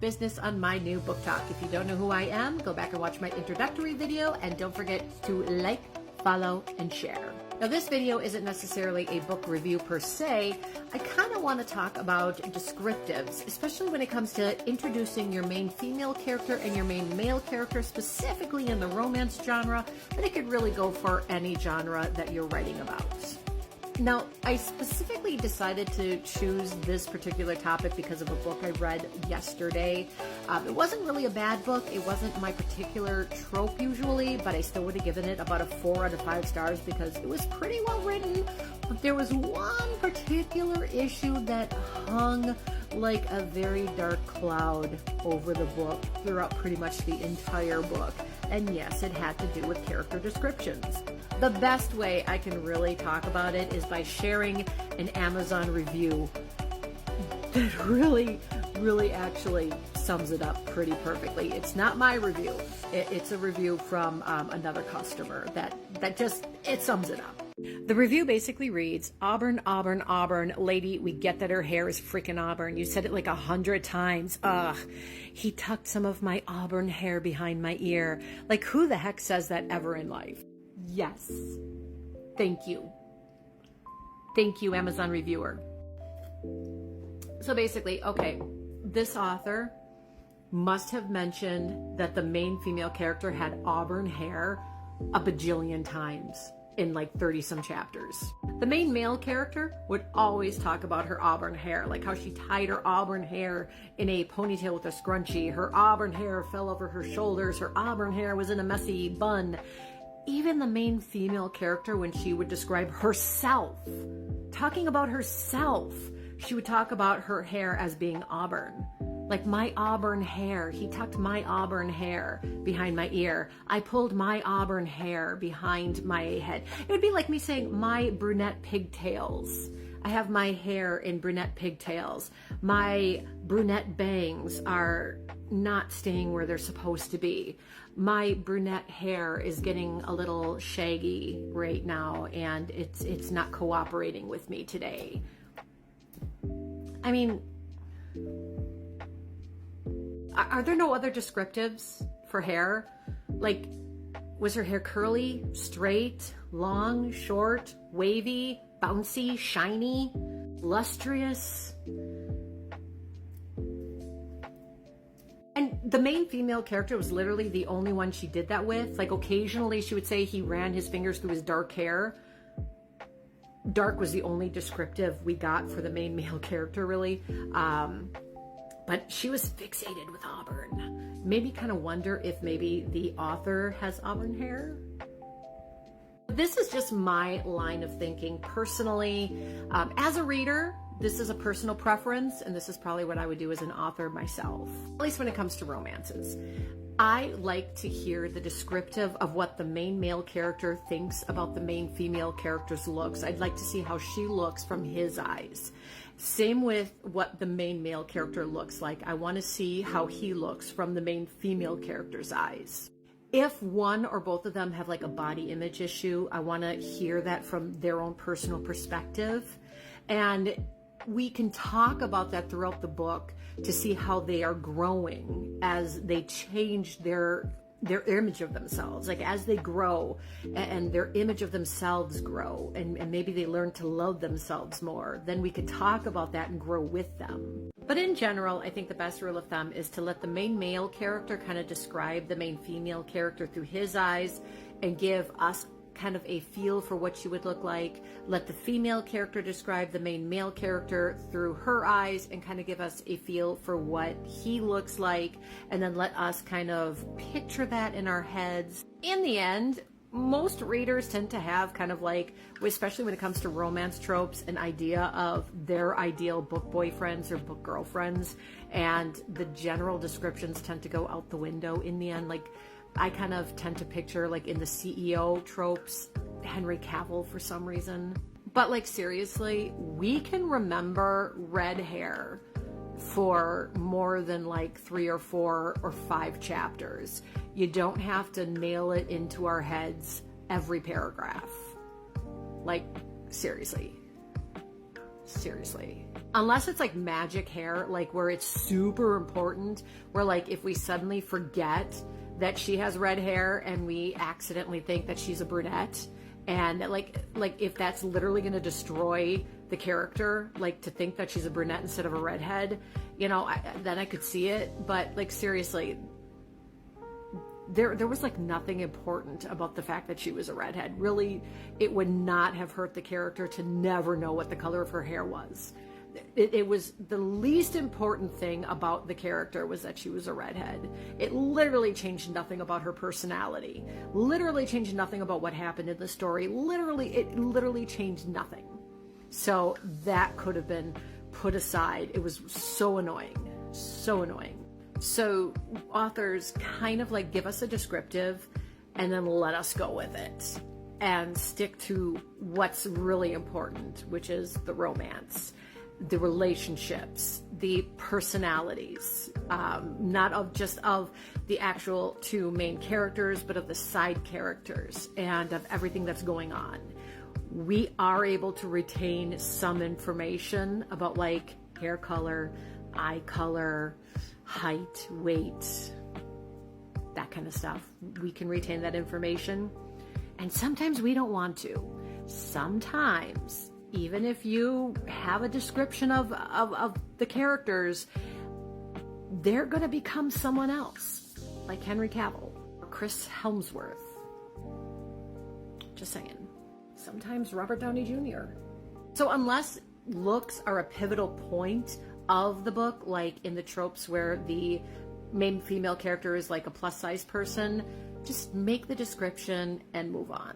business on my new book talk. If you don't know who I am, go back and watch my introductory video, and don't forget to like, follow, and share. Now, this video isn't necessarily a book review per se. I kind of want to talk about descriptives, especially when it comes to introducing your main female character and your main male character, specifically in the romance genre, but it could really go for any genre that you're writing about. Now, I specifically decided to choose this particular topic because of a book I read yesterday. It wasn't really a bad book. It wasn't my particular trope usually, but I still would have given it about a 4 out of 5 stars because it was pretty well written. But there was one particular issue that hung like a very dark cloud over the book throughout pretty much the entire book. And yes, it had to do with character descriptions. The best way I can really talk about it is by sharing an Amazon review that really actually sums it up pretty perfectly. It's not my review. It's a review from another customer that just, it sums it up. The review basically reads, Auburn, Auburn, Auburn. Lady, we get that her hair is freaking auburn. You said it like 100 times. Ugh. He tucked some of my auburn hair behind my ear. Like, who the heck says that ever in life? Yes. Thank you. Thank you, Amazon reviewer. So basically, okay, this author must have mentioned that the main female character had auburn hair a bajillion times in like 30 some chapters. The main male character would always talk about her auburn hair, like how she tied her auburn hair in a ponytail with a scrunchie. Her auburn hair fell over her shoulders. Her auburn hair was in a messy bun. Even the main female character, when she would describe herself, talking about herself, she would talk about her hair as being auburn. Like, my auburn hair, he tucked my auburn hair behind my ear. I pulled my auburn hair behind my head. It would be like me saying, my brunette pigtails. I have my hair in brunette pigtails. My brunette bangs are not staying where they're supposed to be. My brunette hair is getting a little shaggy right now, and it's not cooperating with me today. I mean, are there no other descriptives for hair? Like, was her hair curly, straight, long, short, wavy, bouncy, shiny, lustrous? And the main female character was literally the only one she did that with. Like, occasionally she would say he ran his fingers through his dark hair. Dark was the only descriptive we got for the main male character, really. But she was fixated with auburn. Made me kind of wonder if maybe the author has auburn hair. This is just my line of thinking personally. As a reader, this is a personal preference, and this is probably what I would do as an author myself, at least when it comes to romances. I like to hear the descriptive of what the main male character thinks about the main female character's looks. I'd like to see how she looks from his eyes. Same with what the main male character looks like. I want to see how he looks from the main female character's eyes. If one or both of them have like a body image issue, I want to hear that from their own personal perspective. And we can talk about that throughout the book to see how they are growing as they change their image of themselves, like as they grow and their image of themselves grow, and maybe they learn to love themselves more, then we could talk about that and grow with them. But in general, I think the best rule of thumb is to let the main male character kind of describe the main female character through his eyes and give us kind of a feel for what she would look like. Let the female character describe the main male character through her eyes and kind of give us a feel for what he looks like, and then let us kind of picture that in our heads. In the end, most readers tend to have kind of like, especially when it comes to romance tropes, an idea of their ideal book boyfriends or book girlfriends, and the general descriptions tend to go out the window in the end. Like, I kind of tend to picture, like in the CEO tropes, Henry Cavill for some reason. But like, seriously, we can remember red hair for more than like 3 or 4 or 5 chapters. You don't have to nail it into our heads every paragraph. Like, seriously. Seriously. Unless it's like magic hair, like where it's super important, where like if we suddenly forget that she has red hair and we accidentally think that she's a brunette, and like if that's literally going to destroy the character, like to think that she's a brunette instead of a redhead, you know, then I could see it. But like seriously, there was like nothing important about the fact that she was a redhead. Really, it would not have hurt the character to never know what the color of her hair was. It was the least important thing about the character was that she was a redhead. It literally changed nothing about her personality. Literally changed nothing about what happened in the story. It literally changed nothing. So that could have been put aside. It was so annoying. So annoying. So authors kind of like give us a descriptive and then let us go with it and stick to what's really important, which is the romance, the relationships, the personalities, not of just of the actual two main characters, but of the side characters and of everything that's going on. We are able to retain some information about like hair color, eye color, height, weight, that kind of stuff. We can retain that information. And sometimes we don't want to. Sometimes, even if you have a description of the characters, they're going to become someone else, like Henry Cavill or Chris Hemsworth. Just saying. Sometimes Robert Downey Jr. So unless looks are a pivotal point of the book, like in the tropes where the main female character is like a plus size person, just make the description and move on.